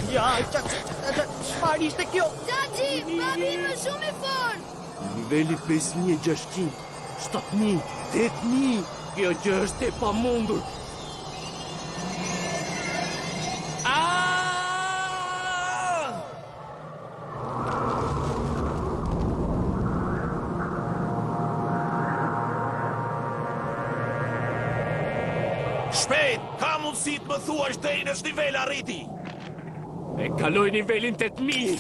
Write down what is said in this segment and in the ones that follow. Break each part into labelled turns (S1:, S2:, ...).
S1: Ja, çfarë ishte kjo?
S2: Gjaxhi, babi më shumë i fort!
S3: Niveli 5600, 7000, 8000. Kjo gjë është e pamundur.
S4: Shpejt, ka mundësi të më thuash deri në ç'nivel arriti?
S3: E kaloj nivelin 8000.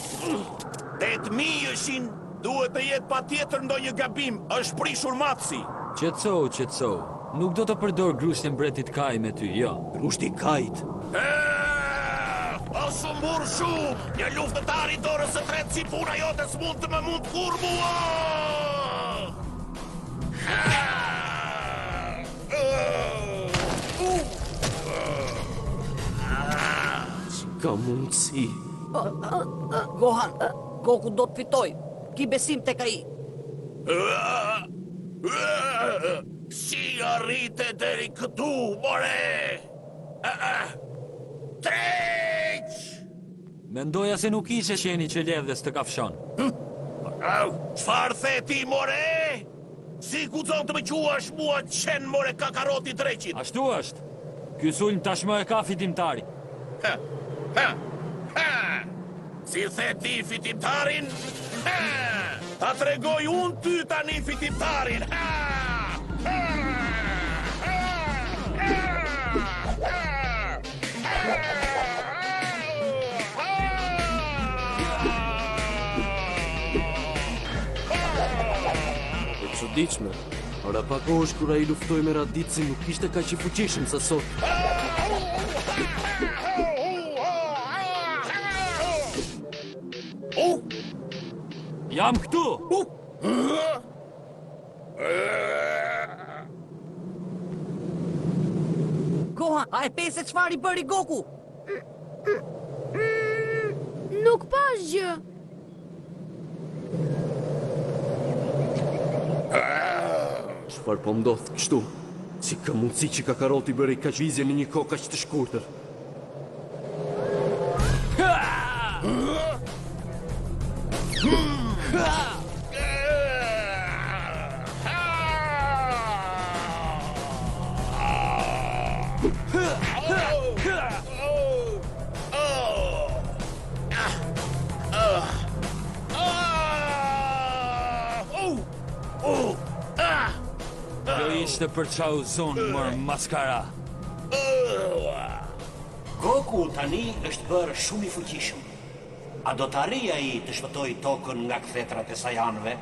S4: 8.000 duhet të jetë patjetër ndonjë gabim, është prishur matësi.
S5: Qetëso. Nuk do të përdor grushtën mbretit Kaj me ty, jo.
S3: Grushti Kajt.
S4: O sumbur shumë, një luftëtar i dorës së tretë si puna jote s'mund të më mund kur mua!
S3: Ka mundësi.
S1: Gohan, Goku do të fitoj. Ki besim tek ai.
S4: Si arrite deri këtu, more? Treq!
S5: Mendoja se nuk ishe qeni që levdes të kafshon.
S4: Çfarë the ti, more? Si guxon të më quash mua qen, more, kakaroti dreqit?
S5: Ashtu është. Ky sulm tashmë e ka fitimtari.
S4: Si the ti fitimtarin? Ta tregoj unë ty tani fitimtarin!
S3: E çuditshme. Ora pak kohësh kur ai luftoi me Radicin nuk ishte kaq i fuqishëm sa sot.
S5: Jam këtu!
S1: Gohan, a e pese çfarë i bëri Goku?
S2: Nuk pash gjë.
S3: Çfarë po ndodh kështu? Si ka mundësi që Kakaroti bëri kaq vizje në një kohë kaq të shkurtër?
S5: Kjo ishte për çau zonë mër maskara.
S6: Goku tani është bërë shumë i fuqishëm. A do të arrijë ai të shpëtojë tokën nga kthetrat e Saiyanëve?